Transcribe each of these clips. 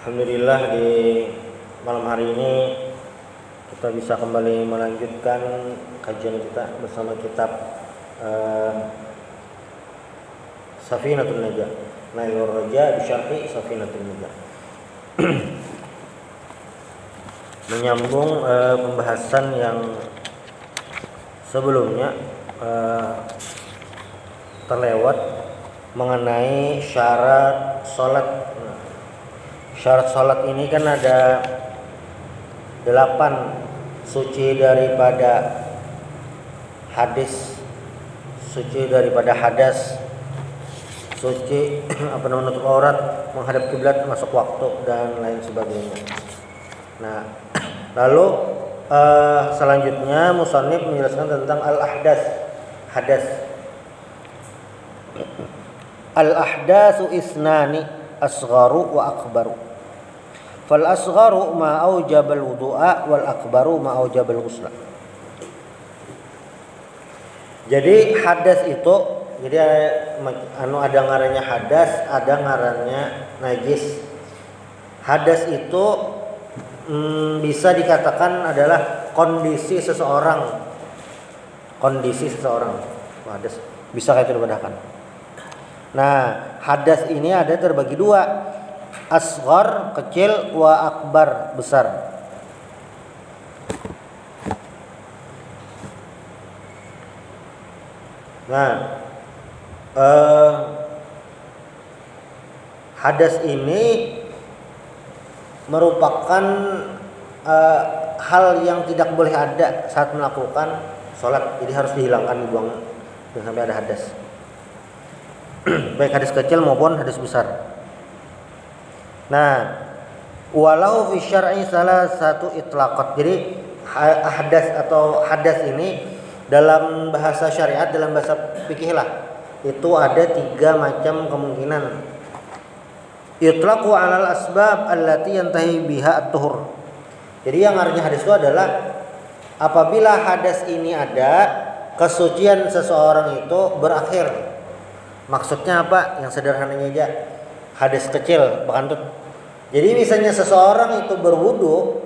Alhamdulillah di malam hari ini kita bisa kembali melanjutkan kajian kita bersama kitab Safinatul Najah, Nailur Raja bisyarhi Safinatul Najah. Menyambung pembahasan yang sebelumnya terlewat mengenai syarat salat. Syarat salat ini kan ada 8, suci daripada hadis, suci daripada hadas, suci menutup aurat, menghadap kiblat, masuk waktu dan lain sebagainya. Nah, lalu selanjutnya musannif menjelaskan tentang al-ahdas, hadas. Al-ahdasu isnani asgharu wa akbaru. Fal asgharu ma aujabal wudu'a wal akbaru ma aujabal ghusla. Jadi hadas itu ada ngarannya hadas, ada ngarannya najis. Hadas itu bisa dikatakan adalah kondisi seseorang. Hadas bisa kayak terbedahkan. Nah, hadas ini ada terbagi dua. Asghar kecil, wa akbar besar. Nah, hadas ini merupakan hal yang tidak boleh ada saat melakukan sholat. Jadi harus dihilangkan, dibuang, jangan sampai ada hadas. Baik hadas kecil maupun hadas besar. Nah, walau fi syar'i salah satu itlaqat. Jadi hadas atau hadas ini dalam bahasa syariat, dalam bahasa fikih lah, itu ada 3 macam kemungkinan. Itlaqu 'alal asbab allati yantahi biha at-tuhur. Jadi yang artinya hadas itu adalah apabila hadas ini ada, kesucian seseorang itu berakhir. Maksudnya apa? Yang sederhananya aja, hadas kecil, bakantut. Jadi misalnya seseorang itu berwudu,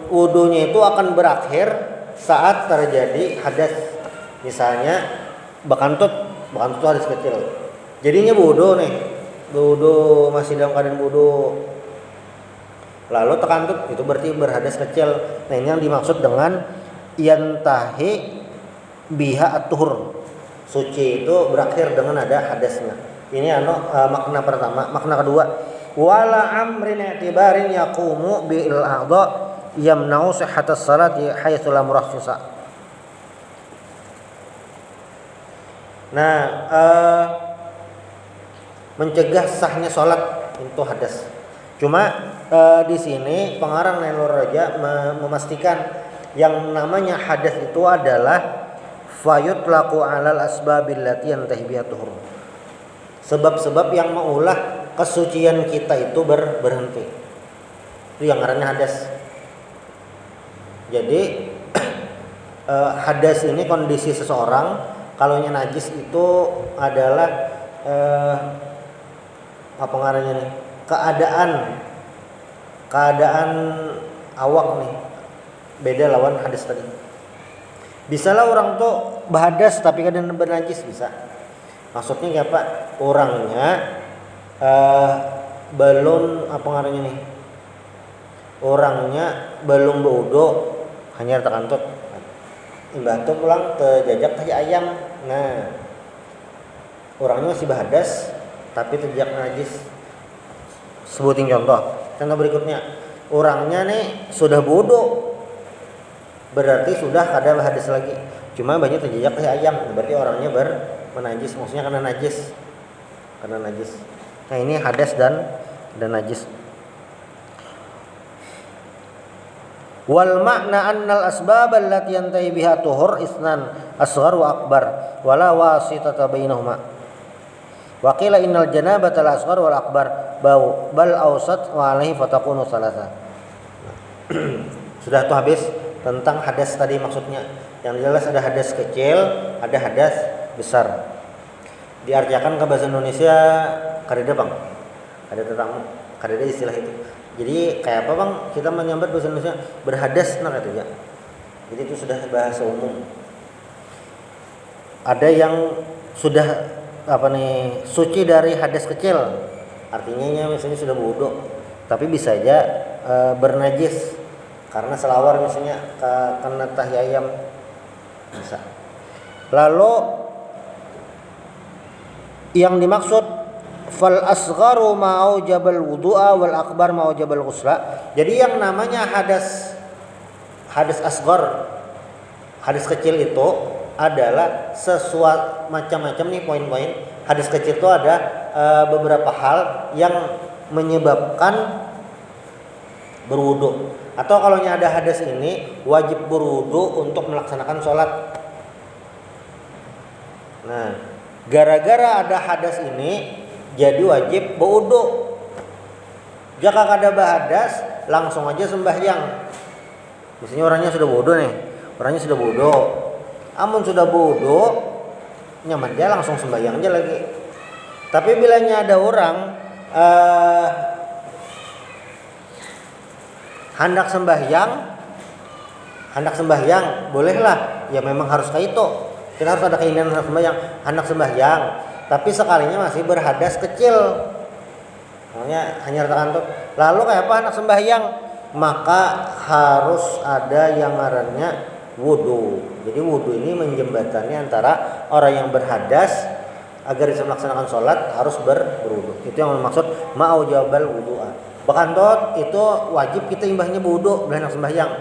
wudunya itu akan berakhir saat terjadi hadas. Misalnya bakantut itu hadas kecil. Jadinya wudu masih dalam keadaan wudu, lalu tekantut, itu berarti berhadas kecil. Nah, ini yang dimaksud dengan yantahi biha at-tuhur. Suci itu berakhir dengan ada hadasnya. Ini makna pertama. Makna kedua, wala amrin i'tibarin yaqumu bil a'dha yamna'u sihhatas salati haitsu la murakhsisa. Nah, mencegah sahnya salat itu hadas. Cuma di sini pengarang Nailur Raja memastikan yang namanya hadas itu adalah fayutlaqu 'alal asbabil lati yantahi biha tuhur. Sebab-sebab yang mengulah kesucian kita itu berhenti. Itu yang ngarannya hadas. Jadi hadas ini kondisi seseorang. Kalau yang najis itu adalah apa ngarannya nih? Keadaan awak nih. Beda lawan hadas tadi. Bisalah orang tuh berhadas tapi kadang bernajis, bisa. Maksudnya apa? Orangnya belum apa ngarannya nih? Orangnya belum berwudu, hanya terkantut. Imbah tuh pulang ke jajak tadi ayam. Nah, orangnya masih berhadas tapi terjak najis. Sebutin contoh. Contoh berikutnya. Orangnya nih sudah berwudu, berarti sudah kada hadis lagi, cuma banyak terjejak kayak ayam, berarti orangnya menajis, maksudnya karena najis. Nah, ini hadas dan najis. Wal makna annal asbab allati yantahi biha tuhur isnan asghar wa akbar wala wasitata bainahuma. Wa qila innal janabata al asghar wal akbar bal awsat wa alaihi fatakunu salasa. Sudah tuh habis tentang hadas tadi maksudnya. Yang jelas ada hadas kecil, ada hadas besar. Diartikan ke bahasa Indonesia karida bang. ada tetamu, ada istilah itu. Jadi kayak apa bang, kita menyambat bahasa Indonesia berhadas nah katanya. Jadi itu sudah bahasa umum. Ada yang sudah suci dari hadas kecil, artinya misalnya sudah wudu, tapi bisa aja bernajis karena selawar misalnya kena tahi ayam bisa. Lalu yang dimaksud fal asgharu ma'aujabal wudu'a wal akbar ma'aujabal ghusla. Jadi yang namanya hadas asghar, hadas kecil itu adalah sesuatu macam-macam nih poin-poin. Hadas kecil itu ada beberapa hal yang menyebabkan berwudu. Atau kalau ada hadas ini wajib berwudu untuk melaksanakan sholat. Nah, gara-gara ada hadas ini jadi wajib berwudu. Jika kada bahadas langsung aja sembahyang. Misalnya orangnya sudah wudu nih, amun sudah wudu nyaman dia langsung sembahyang aja lagi. Tapi bilanya ada orang hendak sembahyang bolehlah, ya memang harus kayak itu. Kita harus ada keinginan hendak sembahyang, tapi sekalinya masih berhadas kecil. Hanya terkantuk. Lalu kayak apa hendak sembahyang? Maka harus ada yang ngarannya wudu. Jadi wudu ini menjembatani antara orang yang berhadas agar bisa melaksanakan sholat harus berwudu. Itu yang maksud ma'aujabal wudu'a. Bahkan itu wajib kita imbahnya berwudu bila hendak sembahyang.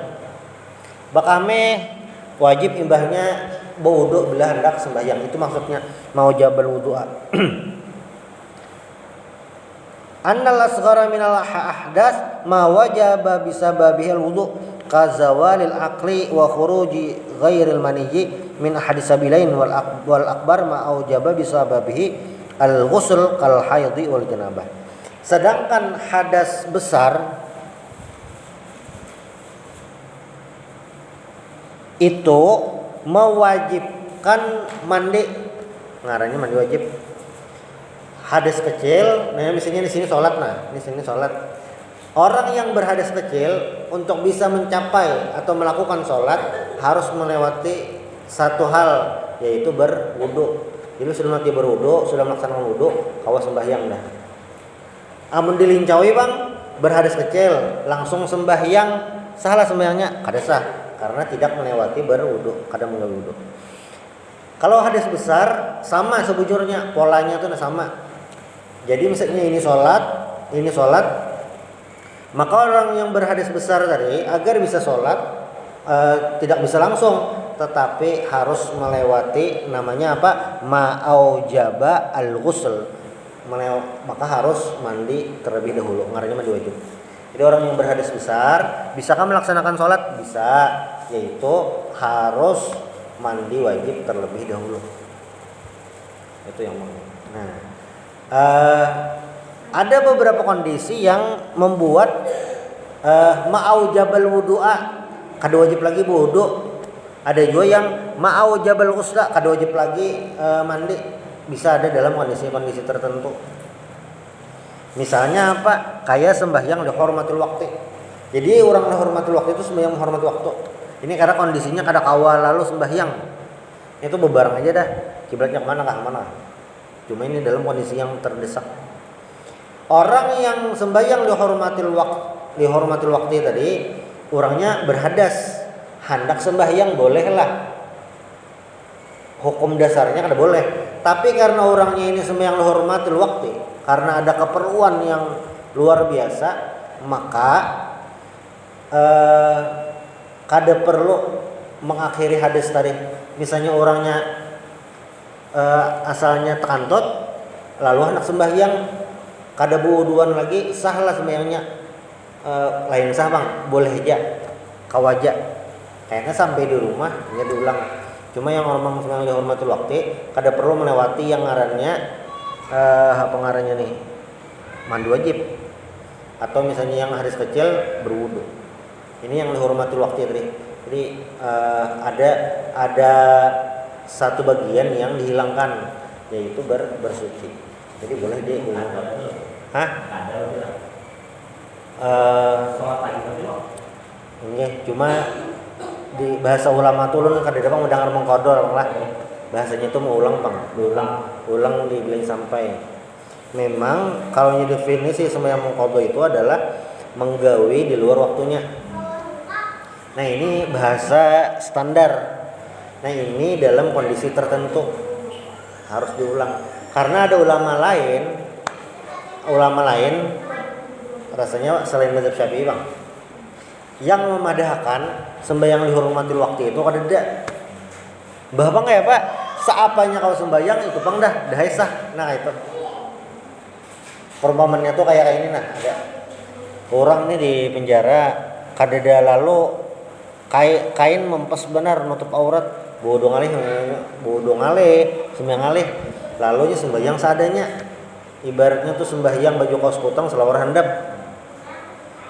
Bakame wajib imbahnya berwudu bila hendak sembahyang. Itu maksudnya ma'aujabal wudu'a. Annal asghara minal ahdas ma wajaba bisababihil wudu kazawalil aqli wa khuruji ghairil maniyyi min ahadis sabilain wal akbar ma aujaba bisababihi al ghusl kal haidhi wal janabah. Sedangkan hadas besar itu mewajibkan mandi, ngarannya mandi wajib. Hadas kecil, nah misalnya di sini sholat, orang yang berhadas kecil untuk bisa mencapai atau melakukan sholat harus melewati satu hal, yaitu berwudu. Jadi sudah nanti berwudu, sudah melaksanakan wudu, kawas sembahyang dah. Amun dilincaui bang, berhadas kecil langsung sembahyang, salah sembahyangnya kada sah karena tidak melewati berwudu, kada mulai wudu. Kalau hadas besar sama sebujurnya, polanya tuh sama. Jadi misalnya ini sholat, maka orang yang berhadas besar tadi agar bisa sholat tidak bisa langsung, tetapi harus melewati namanya apa? Ma'aujaba al-ghusl. Maka harus mandi terlebih dahulu, ngarannya mandi wajib. Jadi orang yang berhadas besar bisakah melaksanakan sholat? Bisa, yaitu harus mandi wajib terlebih dahulu. Itu yang mau. Nah, ada beberapa kondisi yang membuat ma'aujabal wudu'a kada wajib lagi wudu. Ada juga yang ma'aujabal ghusla kada wajib lagi mandi. Bisa ada dalam kondisi-kondisi tertentu. Misalnya apa? Kayak sembahyang dihormatul waktu. Jadi orang dihormatul waktu itu sembahyang menghormati waktu. Ini karena kondisinya kada kawal lalu sembahyang. Itu bebareng aja dah. Kiblatnya kemana kah mana? Cuma ini dalam kondisi yang terdesak. Orang yang sembahyang dihormatil waktu tadi, orangnya berhadas, hendak sembahyang bolehlah. Hukum dasarnya kada boleh. Tapi karena orangnya ini sembahyang dihormatil waktu, karena ada keperluan yang luar biasa, maka kada perlu mengakhiri hadas tadi. Misalnya orangnya asalnya tekantut lalu hendak sembahyang kada wuduan lagi, sahlah sembahyangnya. Lain sah bang, boleh aja kawaja kayaknya sampai di rumah ya diulang. Cuma yang orang sembahyang dihormatul waktu kada perlu melewati yang ngarannya pengarannya nih mandi wajib, atau misalnya yang hadas kecil berwudu. Ini yang dihormatul waktu tadi. Jadi ada satu bagian yang dihilangkan, yaitu bersuci. Jadi boleh dihilangkan. Hah? Sholat pagi berarti loh. Cuma di bahasa ulama tuh ulun kadang mau dengar mengkodol lah. Bahasanya itu mau ulang bang, ulang dibilang sampai. Memang kalau definisi sembahyang mengkodol itu adalah menggawi di luar waktunya. Nah ini bahasa standar. Nah ini dalam kondisi tertentu harus diulang. Karena ada ulama lain rasanya selain mazhab Syafi'i bang, yang memadahkan sembahyang dihormati waktu itu kada ada. Bahwa ya pak, seapanya kau sembahyang itu bang dah sah. Nah itu perumpamannya tuh kayak ini nah, ada orang nih di penjara kadada lalu kain mempes benar nutup aurat, bodoh ngalih sembahyang ngalih, lalu nya sembahyang seadanya, ibaratnya tuh sembahyang baju kaos kutang selawar handap,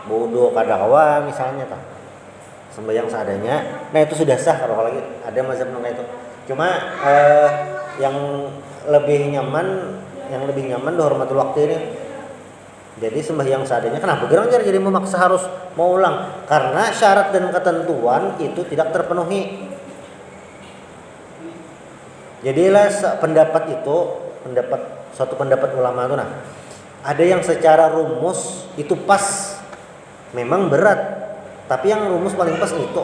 bodoh kadakawa misalnya tak sembahyang seadanya. Nah itu sudah sah kalau lagi ada mazhab nengah itu. Cuma yang lebih nyaman dihormatul waktu ini. Jadi sembahyang seadanya. Kenapa gerang jadi memaksa harus mau ulang? Karena syarat dan ketentuan itu tidak terpenuhi. Jadilah suatu pendapat ulama itu nah. Ada yang secara rumus itu pas, memang berat, tapi yang rumus paling pas itu.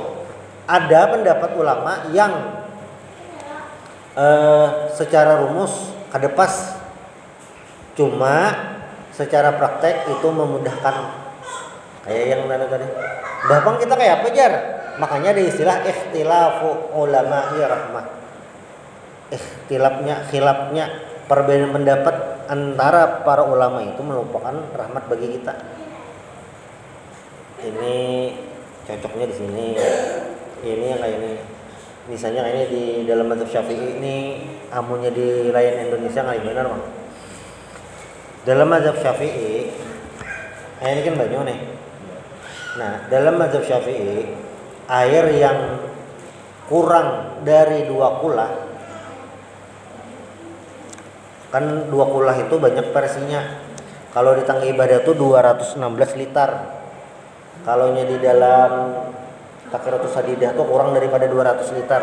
Ada pendapat ulama yang secara rumus kada pas, cuma secara praktek itu memudahkan. Kayak yang tadi. Bahkan kita kayak apa jar? Makanya ada istilah ikhtilafu ulama'i rahmah. Khilafnya perbedaan pendapat antara para ulama itu merupakan rahmat bagi kita. Ini cocoknya di sini. Ini yang kayak ini. Misalnya kayak ini di dalam mazhab Syafi'i ini amunnya di layan Indonesia nggak benar bang. Dalam mazhab Syafi'i, ini kan banyak nih. Nah, dalam mazhab Syafi'i, air yang kurang dari 2 kulah, kan 2 kulah itu banyak versinya. Kalau di tangga ibadah itu 216 liter. Kalau di dalam Takiratus Hadidah itu kurang daripada 200 liter.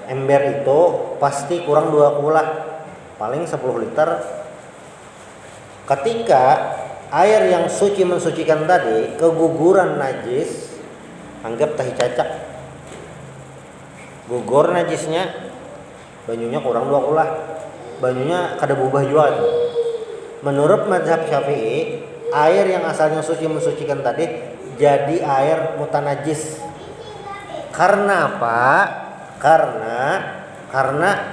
Ember itu pasti kurang 2 kulah. Paling 10 liter. Ketika air yang suci mensucikan tadi keguguran najis, anggap tahi cacak, gugur najisnya, banyunya kurang 2 kulah, banyunya kada berubah juga. Menurut mazhab Syafi'i, air yang asalnya suci mensucikan tadi jadi air mutanajis. Karena apa? Karena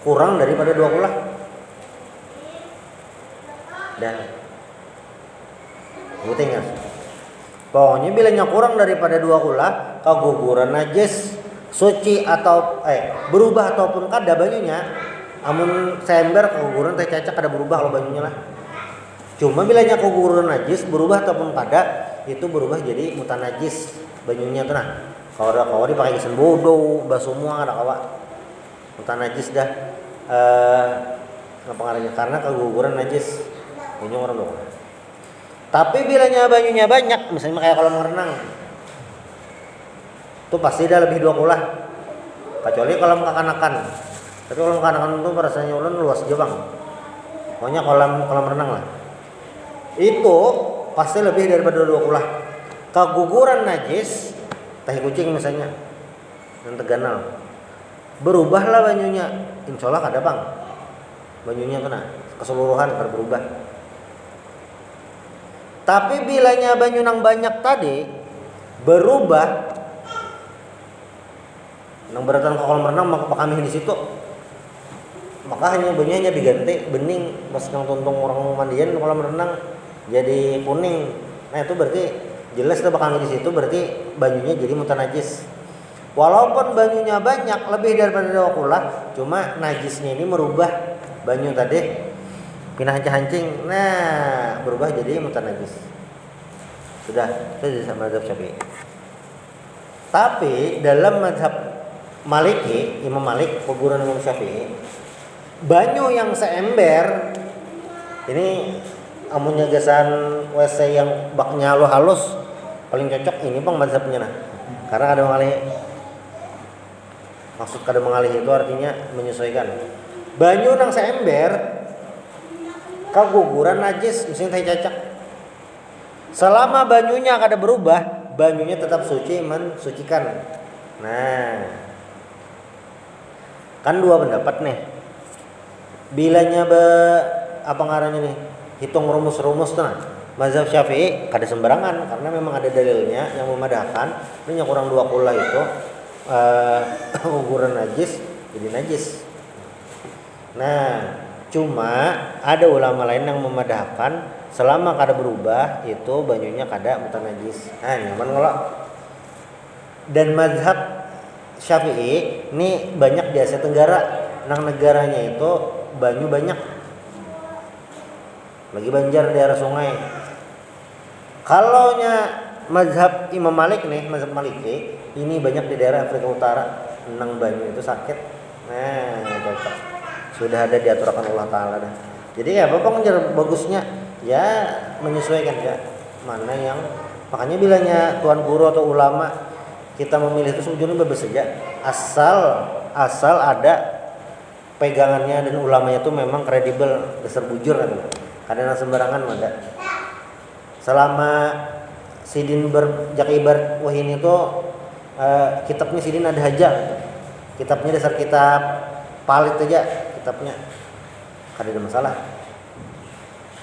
kurang daripada 2 kulah. Dan ingat, pokoknya bilanya kurang daripada 2 kulah, keguguran najis, suci atau berubah ataupun kada banyunya, amun seember keguguran teh cacak kada berubah kalau banyunya lah. Cuma bilanya keguguran najis berubah ataupun kada, itu berubah jadi mutanajis banyunya tuh nah. Kalau dipakai kesen bodoh, basuh semua ada kawa. Mutanajis dah apa ngarannya? Karena keguguran najis banyu orang doang. Tapi bilanya banyunya banyak, misalnya kayak kolam renang, itu pasti dah lebih 2 kulah. Kecuali kolam kekanakan. Tapi kolam kekanakan itu rasanya ulun luas aja bang. Pokoknya kolam renang lah. Itu pasti lebih daripada 2 kulah. Keguguran najis, tahi kucing misalnya, dan teganal, berubahlah banyunya. Insya Allah kada bang. Banyunya kena keseluruhan berubah. Tapi bilanya banyu nang banyak tadi berubah, nang beratan ke kolam renang maka kami di situ, maka hanya banyunya diganti bening, pas nang tuntung orang mandian kolam renang jadi kuning. Nah itu berarti jelas dah kami di situ berarti banyunya jadi mutanajis. Walaupun banyunya banyak lebih daripada 2 kulah, cuma najisnya ini merubah banyu tadi pindah hancing, nah berubah jadi mutanajis. Sudah, itu sama mazhab Syafi'i. Tapi dalam mazhab Maliki, Imam Malik, kuburan Imam Syafi'i, banyu yang seember ini amunnya gesan WC yang baknya halus paling cocok ini bang mazhabnya nah. Karena ada mengalih, maksud kada mengalih itu artinya menyesuaikan. Banyu nang seember kaguguran najis misalnya teh cacak. Selama banyunya kada berubah, banyunya tetap suci mensucikan. Nah, kan dua pendapat nih. Bilanya apa ngarannya nih? Hitung rumus-rumus tuh nah. Mazhab Syafi'i kada sembarangan karena memang ada dalilnya yang memadahkan. Ini yang kurang 20 itu guguran najis jadi najis. Nah, cuma ada ulama lain yang memadahkan selama kada berubah itu banyunya kada bukan najis. Nah, nyaman kalau. Dan mazhab Syafi'i ini banyak di Asia Tenggara. Nang negaranya itu banyu banyak. Lagi banjar daerah sungai. Kalaunya mazhab Imam Malik nih, mazhab Maliki ini banyak di daerah Afrika Utara. Nang banyu itu sakit. Nah, cocok. Sudah ada diaturkan Allah Ta'ala dah. Jadi ya bapak bagusnya ya menyesuaikan ya mana yang, makanya bilanya tuan guru atau ulama kita memilih itu sebetulnya bebas saja asal ada pegangannya dan ulamanya itu memang kredibel, dasar bujur kan. Kadang sembarangan ada. Selama Sidin berjakibar wah ini tuh kitabnya Sidin ada aja. Kitabnya dasar kitab palit aja kitabnya. Kada ada masalah.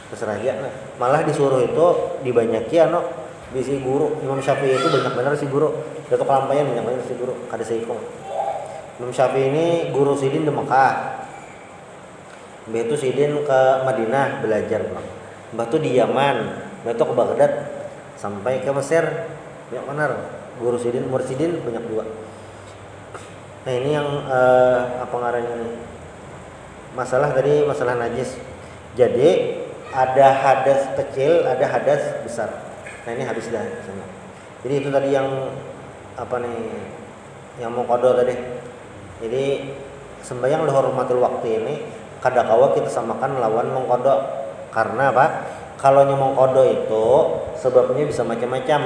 Terserah aja nah. Malah disuruh itu dibanyaki bisi guru. Imam Syafi'i itu banyak benar si guru. Datuk Lampayan banyak benar si guru, kada seikung. Imam Syafi'i ini guru Sidin di Mekah. Mbah itu Sidin ke Madinah belajar, Bang. Mbah itu di Yaman, Mbah itu ke Baghdad sampai ke Mesir. Banyak benar guru Sidin, Mursidin banyak dua. Nah, ini yang apa ngarannya nih? Masalah tadi masalah najis. Jadi ada hadas kecil, ada hadas besar. Nah, ini habis dah sana. Jadi itu tadi yang apa nih? Yang mau qada tadi. Jadi sembahyang lihurmatil waktu ini kadakawa kita samakan lawan mengkodok. Karena apa? Kalau mengkodok itu sebabnya bisa macam-macam.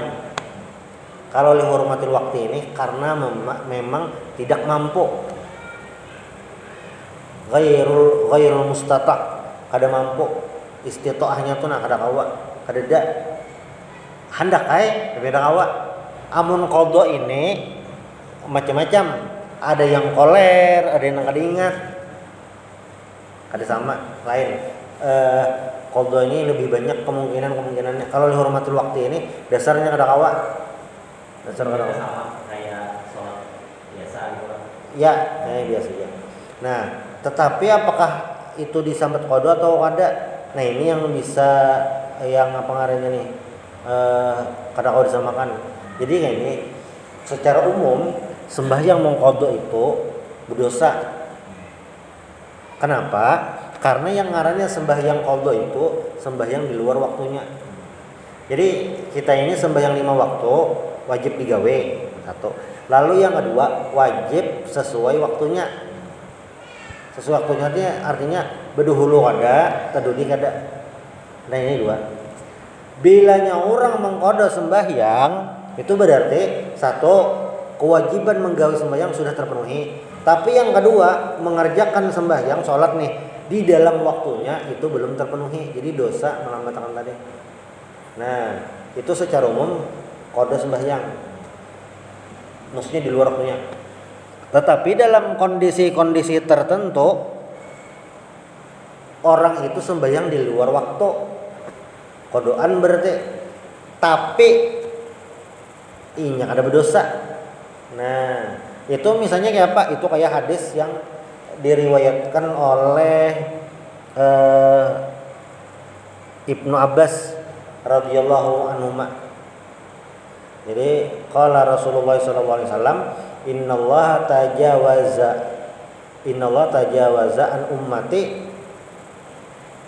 Kalau lihurmatil waktu ini karena memang tidak mampu. Ghairul mustata, kada mampu. Istitoahnya tuh kada kawa, kada da. Hendak beda kawa. Amun qada ini macam-macam. Ada yang koler, ada yang kada ingat. Ada sama lain. Qada ini lebih banyak kemungkinannya. Kalau lihurmatil waktu ini dasarnya kada kawa. Dasar kada kawa. Sama kayak sholat biasa gitu. Ya, biasa aja. Nah, tetapi apakah itu disambut qada atau kada? Nah, ini yang bisa yang apa ngarannya nih? Kada kawa disamakan. Jadi kayak ini secara umum sembahyang mengqada itu berdosa. Kenapa? Karena yang ngarannya sembahyang qada itu sembahyang di luar waktunya. Jadi kita ini sembahyang 5 waktu wajib digawe satu. Lalu yang kedua wajib sesuai waktunya. Sesuai waktunya artinya beduhulu kada, tadudi kada. Nah, ini dua. Bilanya orang mengqada sembahyang itu berarti satu kewajiban menggawe sembahyang sudah terpenuhi. Tapi yang kedua mengerjakan sembahyang sholat nih di dalam waktunya itu belum terpenuhi, jadi dosa melambatkan tadi. Nah, itu secara umum qada sembahyang, maksudnya di luar waktunya. Tetapi dalam kondisi-kondisi tertentu orang itu sembahyang di luar waktu, qadaan berarti, tapi inya kada berdosa. Nah, itu misalnya kayak apa? Itu kayak hadis yang diriwayatkan oleh Ibnu Abbas radhiyallahu anhuma. Jadi qala Rasulullah sallallahu alaihi wasallam, innallaha tajawaza an ummati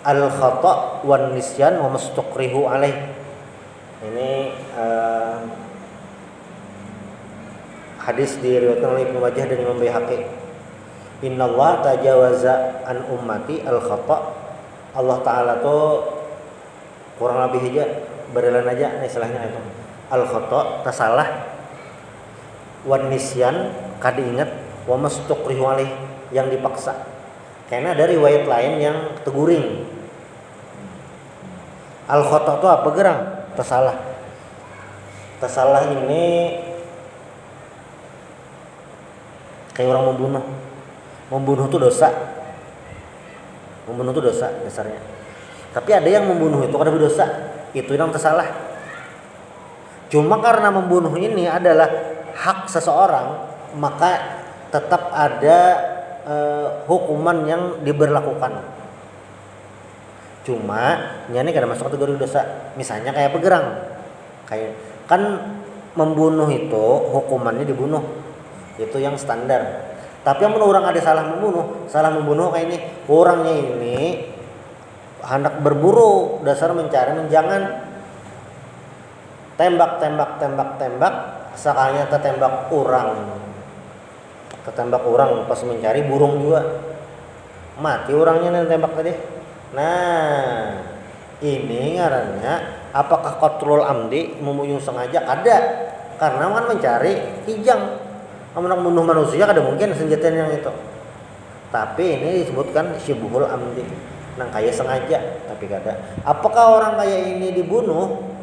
al khata' wan nisyan wa mastukrihu alaih. Ini hadis diriwayatkan oleh Ibnu Majah dan Imam Baihaqi. Innallaha tajawaza an ummati al khata. Allah taala tuh kurang lebih aja berelan aja istilahnya itu al khata tasalah wan nisyan kada ingat wa mastuqrihu alaih yang dipaksa. Karena ada riwayat lain yang teguring. Al khata itu apa gerang? Tasalah. Tasalah ini kayak orang membunuh. Membunuh itu dosa. Membunuh itu dosa dasarnya. Tapi ada yang membunuh itu kada berdosa. Itu yang tasalah. Cuma karena membunuh ini adalah hak seseorang, maka tetap ada hukuman yang diberlakukan. Cuma ini kada masuk kategori dosa. Misalnya kayak pegerang, kayak kan membunuh itu hukumannya dibunuh, itu yang standar. Tapi yang orang ada salah membunuh kayak ini, orangnya ini hendak berburu, dasar mencari menjangan, tembak, sekalinya tertembak orang pas mencari burung juga mati orangnya yang tembak tadi. Nah ini ngarannya apakah qatlul amdi membunuh sengaja? Ada, karena kan mencari hijang, amun bunuh manusia kada mungkin senjata yang itu. Tapi ini disebutkan syibhul amdi, nang kaya sengaja tapi kada. Apakah orang kaya ini dibunuh?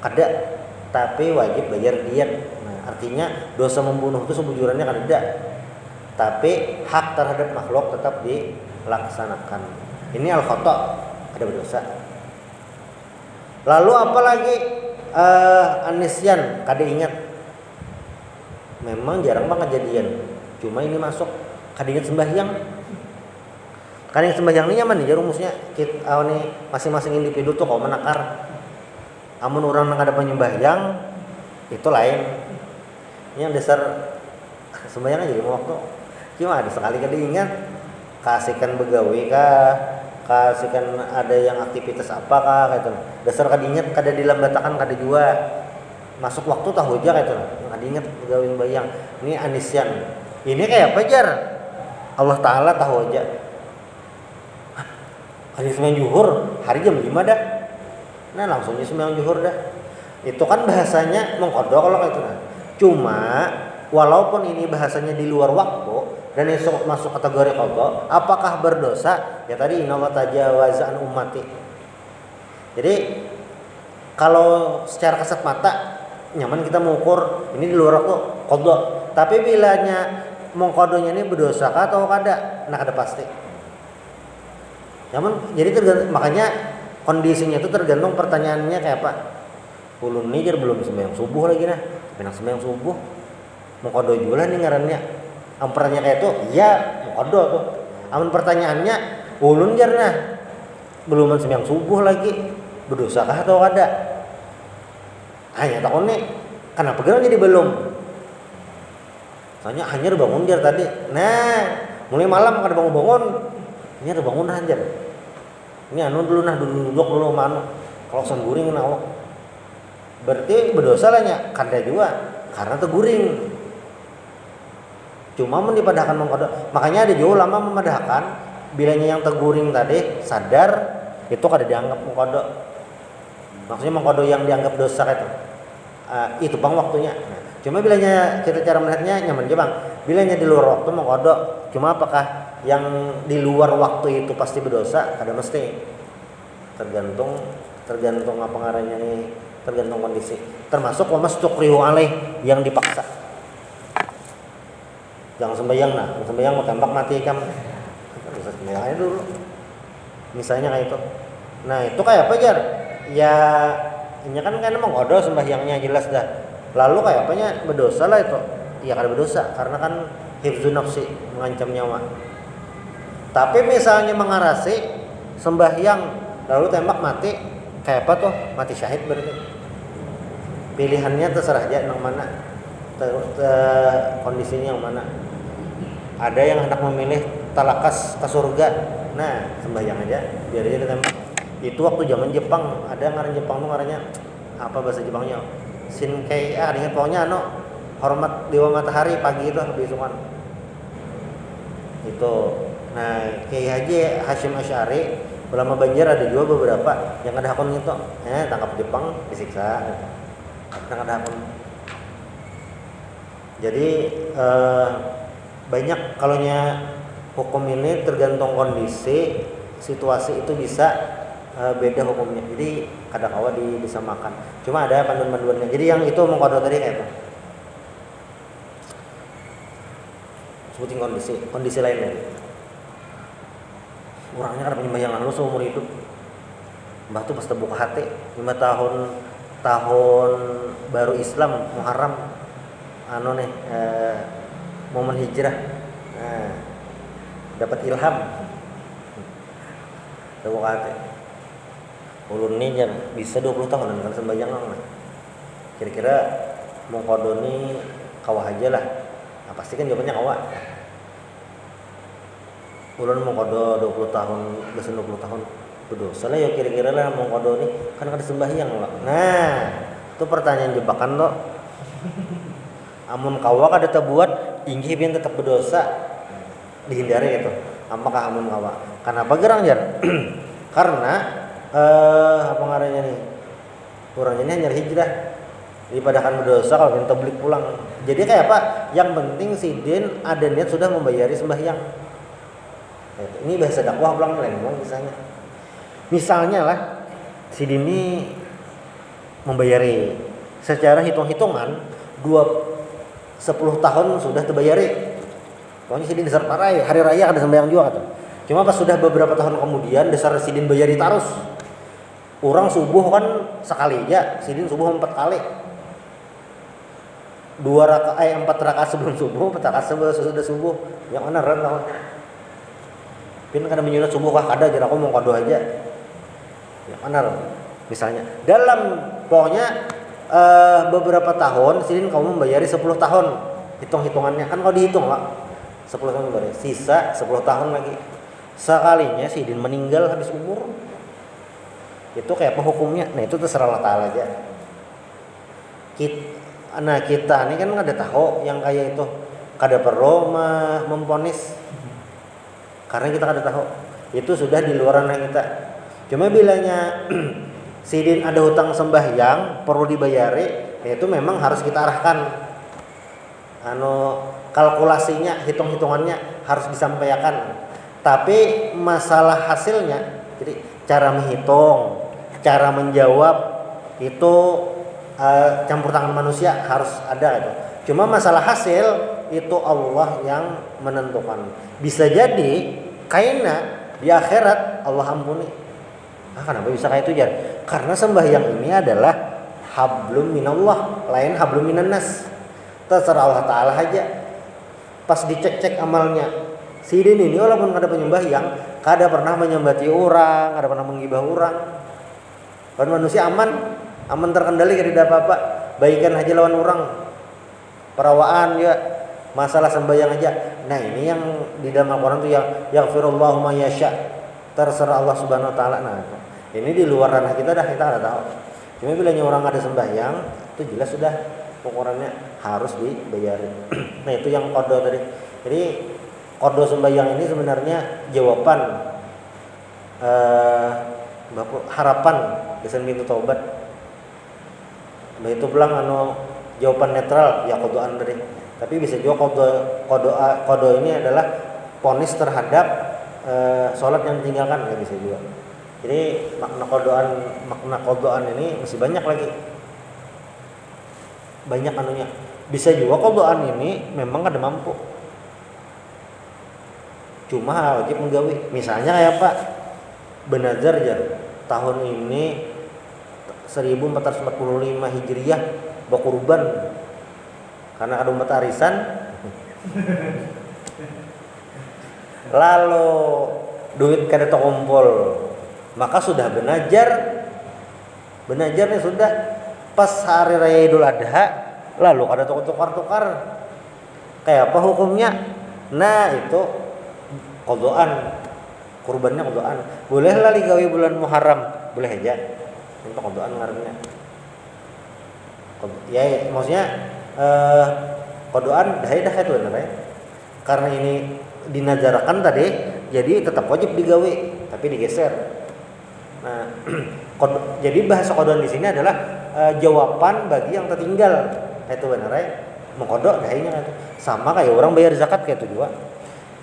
Kada, tapi wajib bayar diat. Nah, artinya dosa membunuh itu sebujurannya kan ada, tapi hak terhadap makhluk tetap dilaksanakan. Ini al-khata, ada berdosa. Lalu apalagi anisyan, kada ingat. Memang jarang banget kejadian. Cuma ini masuk kada ingat sembahyang. Kada ingat sembahyang ini nyaman nih rumusnya. Kita ini masing-masing individu tuh kalau menakar. Amun orang nang ada penyembahyang itu lain. Ini yang dasar sembahyang aja lima waktu. Cuma ada sekali kada ingat, kasihkan begawi kah, kasihkan ada yang aktivitas apa kah gitu. Dasar kada ingat, kada dilambatakan, kada jua. Masuk waktu tahu aja gitu. Kada ingat begawi sembahyang. Ini anisyan. Ini kayak apa jar? Allah taala tahu aja. Hari sembahyang zuhur, hari jam 5 dah. Nah langsung sembahyang zuhur dah. Itu kan bahasanya mengqadha kalau kayak itu. Nah. Cuma walaupun ini bahasanya di luar waktu dan itu masuk kategori qadha, apakah berdosa? Ya tadi innallaha tajawaza an ummati. Jadi kalau secara kasat mata nyaman kita mengukur ini di luar waktu qadha. Tapi bilanya mengqadhanya ini berdosa kah atau kada? Nah kada pasti. Nyaman jadi makanya kondisinya itu tergantung pertanyaannya kayak apa. Ulun nih belum sembahyang subuh lagi nah. Penang sembahyang subuh. Mau qadha juga nih ngarannya. Amun pertanyaan kayak itu, iya mau qadha tuh. Amun pertanyaannya ulun jar nah belum sembahyang subuh lagi. Berdosakah atau kada? Hanya takon nih, kenapa gerak jadi belum? Soalnya hanya bangun jar tadi. Nah, mulai malam kada bangun-bangun. Ini ada bangun anjar. Ini anu dulu nah duduk dulu manu. Kalau guring kena awak. Berarti berdosa lah nya, kada juga karena teguring. Cuma mendipadahkan mengqadha. Makanya ada juga ulama memadahkan bilanya yang teguring tadi sadar itu kada dianggap mengqadha. Maksudnya mengqadha yang dianggap dosa itu bang waktunya. Nah, cuma bilanya kita cara melihatnya nyaman aja bang. Bilanya di luar waktu mengqadha. Cuma apakah yang di luar waktu itu pasti berdosa? Kada mesti. Tergantung apa ngarannya nih, tergantung kondisi. Termasuk wa mastuqrihu alaih yang dipaksa. Jangan sembahyang nah, sembahyang mau tembak mati kamu. Bisa sembahyang aja dulu. Misalnya kayak itu. Nah, itu kayak apa jar? Ya ini kan emang qadha sembahyangnya jelas dah. Lalu kayak apanya berdosa lah itu. Ya kada berdosa karena kan hifdzun nafsi, mengancam nyawa. Tapi misalnya mengarasi sembahyang lalu tembak mati, kayak apa tuh? Mati syahid berarti. Pilihannya terserah aja yang mana, kondisinya yang mana. Ada yang hendak memilih talakas ke surga, nah sembahyang aja, biar aja ditembak. Itu waktu zaman Jepang, ada ngaran Jepang tuh ngarannya apa bahasa Jepangnya? Shinkei, ingat pokoknya hormat dewa matahari pagi itu besokan. itu. Nah, Kiai Haji Hashim Asy'ari ulama Banjar ada juga beberapa yang ada akun itu, tangkap Jepang disiksa, yang ada akun. Jadi banyak kalaunya hukum ini tergantung kondisi, situasi itu bisa beda hukumnya. Jadi kadang-kala disamakan. Cuma ada panduan-panduannya. Jadi yang itu mengkodok tadi kayak apa? Sebutin kondisi lainnya. Orangnya kan penyembahyang lu seumur hidup. Mbah tuh pas terbuka hati 5 tahun baru Islam Muharram momen hijrah. Nah, dapat ilham. Terbuka hati. Ulun ini bisa 20 tahun kan sembahyang lah. Kira-kira mau kodoni kawah aja lah. Nah, pasti kan jawabannya kawah. Ulun mau kodo 20 tahun, besen 20 tahun berdosa lah ya kira-kira lah mau kodo nih kan ada sembahyang lah. Nah, itu pertanyaan jebakan lo. Amun kawa kada terbuat tinggi pian tetap berdosa dihindari gitu. Apakah amun kawa? Kenapa gerang jar? Karena apa ngarannya nih? Kurangnya ini hanya hijrah daripada kan berdosa kalau minta balik pulang. Jadi kayak apa? Yang penting si din ada niat sudah membayari sembahyang. Ini bahasa dakwah pulang lain misalnya lah si Dini membayari secara hitung-hitungan 10 tahun sudah terbayari. Pokoknya si Dini dasar parai hari raya ada sembahyang juga tuh. Cuma pas sudah beberapa tahun kemudian dasar si Dini bayari terus. Orang subuh kan sekali aja, si Dini subuh 4 kali. 4 rakaat sebelum subuh, 4 rakaat sesudah subuh. Yang mana ren tahunnya? Pin kada menyunat subuh kah kada jar aku mau qado aja. Ya mana misalnya. Dalam pokoknya beberapa tahun sidin kamu membayari 10 tahun. Hitung-hitungannya kan kalau dihitung lah. 10 tahun membayar. Sisa 10 tahun lagi. Sekalinya sidin meninggal habis umur. Itu kayak apa hukumnya? Nah, itu terserah Allah Taala aja. Kita ini kan ada tahu yang kayak itu kada perlu memponis. Karena kita kada tahu itu sudah di luar ranah kita. Cuma bilanya sidin ada hutang sembahyang perlu dibayari, itu memang harus kita arahkan. Kalkulasinya, hitung-hitungannya harus disampaikan. Tapi masalah hasilnya, jadi cara menghitung, cara menjawab itu campur tangan manusia harus ada itu. Cuma masalah hasil itu Allah yang menentukan. Bisa jadi kaina di akhirat Allah ampuni. Kenapa bisa kayak itu jar? Karena sembahyang ini adalah hablum minallah, lain hablum minannas. Terserah Allah Taala aja. Pas dicek-cek amalnya, si ini walaupun kada penyembahyang, kada pernah menyembati orang, kada pernah menggibah orang. Kan manusia aman terkendali kada apa-apa. Baikan aja lawan orang. Perawaan ya. Masalah sembahyang aja. Nah, ini yang di dalam Al-Qur'an tuh yaghfirullahu ma yasha. Terserah Allah Subhanahu wa taala. Nah, ini di luar ranah kita dah kita ada tahu. Cuma bila orang ada sembahyang, itu jelas sudah ukurannya harus dibayarin. Nah, itu yang qada tadi. Jadi qada sembahyang ini sebenarnya jawaban harapan desain pintu taubat. Nah, itu pulang jawaban netral ya qadaan tadi. Tapi bisa juga kodo ini adalah ponis terhadap sholat yang ditinggalkan, ya bisa juga. Jadi makna kodoan ini masih banyak lagi, banyak anunya. Bisa juga kodoan ini memang kada mampu, cuma wajib menggawi. Misalnya kayak Pak Benazar jar tahun ini 1445 Hijriyah berkurban karena ada umat arisan. Lalu duit kada terkumpul, maka sudah benajarnya sudah pas hari raya Idul Adha, lalu kada tukar-tukar. Kayak apa hukumnya? Nah, itu qadaan, kurbannya qadaan. Boleh lah digawe bulan Muharram, boleh aja. Untuk qadaan ngarannya. Ya, maksudnya qadaan dah itu benar ya. Karena ini dinazarakan tadi jadi tetap wajib digawe tapi digeser. Nah, jadi bahasa kodoan di sini adalah jawaban bagi yang tertinggal. Itu benar ya. Mengkodok dahnya itu. Sama kayak orang bayar zakat kayak itu juga.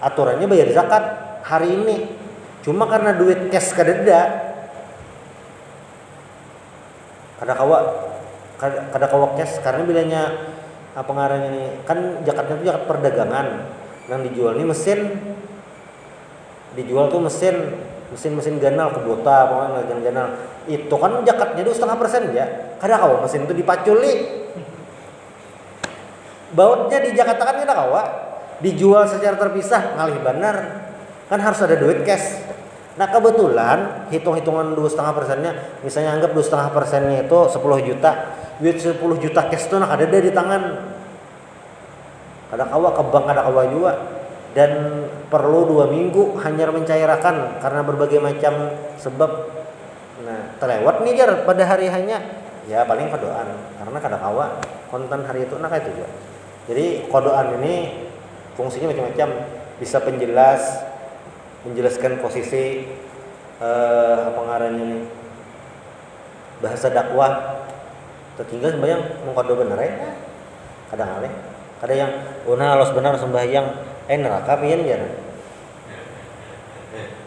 Aturannya bayar zakat hari ini. Cuma karena duit cash kadeda. Kada kawa cash karena bilanya apa ngarannya nih kan zakatnya itu zakat perdagangan. Yang dijual ini mesin. Dijual tuh mesin ganal Kubota pokoknya ganal. Itu kan zakatnya 2,5% ya. Kada kawa mesin itu dipaculi. Bautnya di Jakarta kan kada kawa. Dijual secara terpisah ngalih benar. Kan harus ada duit cash. Nah kebetulan hitung-hitungan 2,5%-nya, misalnya anggap 2,5%-nya itu 10 juta, duit 10 juta cash itu nak ada di tangan, kada kawa ke bank kada kawa juga, dan perlu 2 minggu hanya mencairkan karena berbagai macam sebab. Nah terlewat nih jar pada hari hanya, ya paling kodoan karena kada kawa konten hari itu nak itu juga. Jadi kodoan ini fungsinya macam-macam, bisa menjelaskan posisi apa ngarannya nih bahasa dakwah tertinggal sembahyang mengkodo bener ya kadang ale kada yang una los benar sembahyang neraka pian ya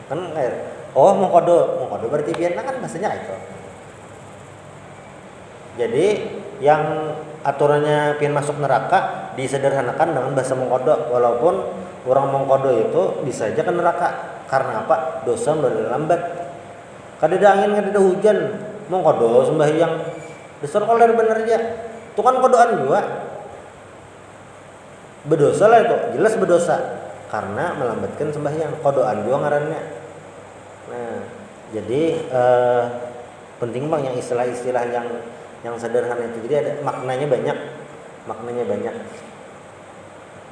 kan mengkodo berarti pian kan bahasanya itu. Jadi yang aturannya pian masuk neraka disederhanakan dengan bahasa mengkodo, walaupun orang mengkodo itu bisa aja ke neraka karena apa? Dosa berlambat. Kada ada angin, kada ada hujan, mengkodo sembahyang besar kalau bener aja. Itu kan kodoan juga. Berdosa lah itu, jelas berdosa karena melambatkan sembahyang. Kodoan juga ngarannya. Nah, jadi penting bang yang istilah-istilah yang sederhana itu. Jadi ada maknanya banyak.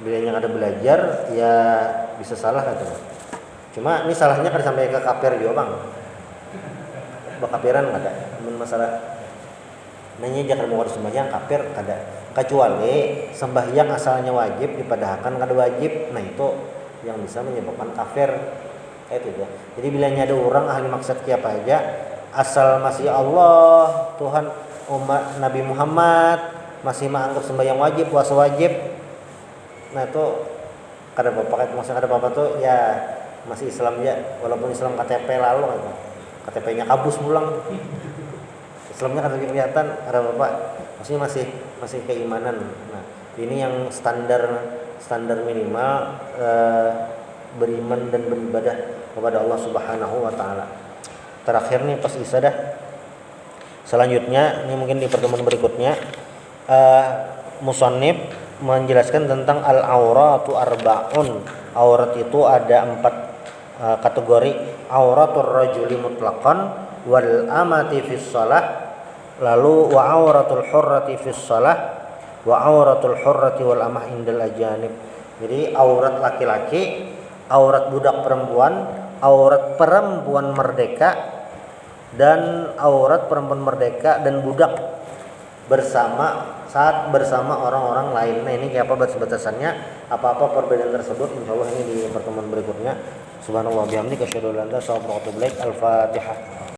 Bila yang ada belajar ya bisa salah katanya. Cuma ini salahnya kan sampai ke kafir juga bang. Bakapiran ada. Masalah nanya jangan mau sembahyang kafir ada. Kecuali sembahyang asalnya wajib dipadahkan kada wajib. Nah itu yang bisa menyebabkan kafir. Itu ya. Jadi bila ada orang ahli maksud apa aja asal masih Allah Tuhan umat Nabi Muhammad masih menganggap sembahyang wajib puasa wajib. Nah itu kada apa-apa, maksudnya kada apa-apa tuh ya masih Islam ya, walaupun Islam KTP lalu gitu. KTP-nya kabus pulang. Islamnya kada kelihatan, kada apa-apa. Maksudnya masih keimanan. Nah, ini yang standar minimal beriman dan beribadah kepada Allah Subhanahu wa taala. Terakhir nih pas Isa dah. Selanjutnya ini mungkin di pertemuan berikutnya musannif menjelaskan tentang al-auratu arba'un. Aurat itu ada 4 kategori. Auratul rajuli mutlaqan wal amati fis shalah, lalu wa auratul hurrati fis shalah wa auratul hurrati wal amah indal ajanib. Jadi aurat laki-laki, aurat budak perempuan, aurat perempuan merdeka dan aurat perempuan merdeka dan budak saat bersama orang-orang lain. Nah ini kayak apa batas-batasannya, apa-apa perbedaan tersebut insyaallah ini di pertemuan berikutnya. Subhanallah bihamdika asyhadu an la ilaha illa anta astaghfiruka wa atubu ilaik. Al-Fatihah.